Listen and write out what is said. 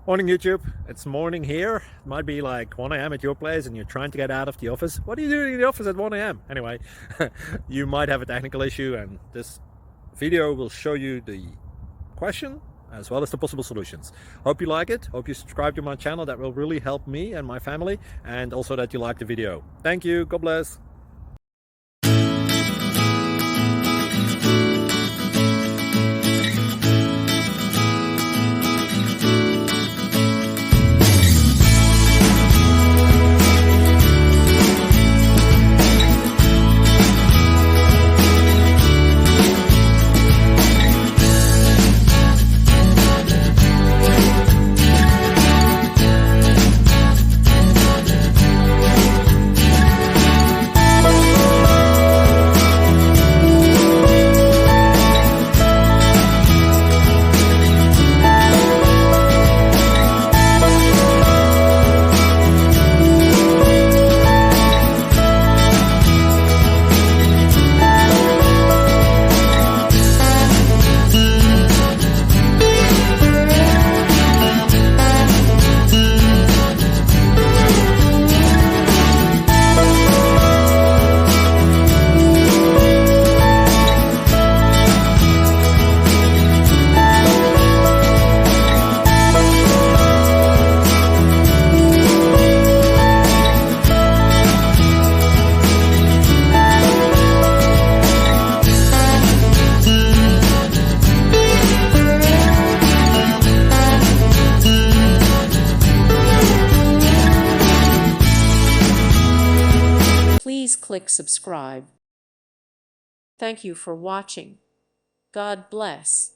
Morning YouTube, it's morning here. It might be like 1 a.m. at your place and you're trying to get out of the office. What are you doing in the office at 1 a.m.? Anyway, you might have a technical issue and this video will show you the question as well as the possible solutions. Hope you like it, hope you subscribe to my channel. That will really help me and my family, and also that you like the video. Thank you, God bless. Please click subscribe. Thank you for watching. God bless.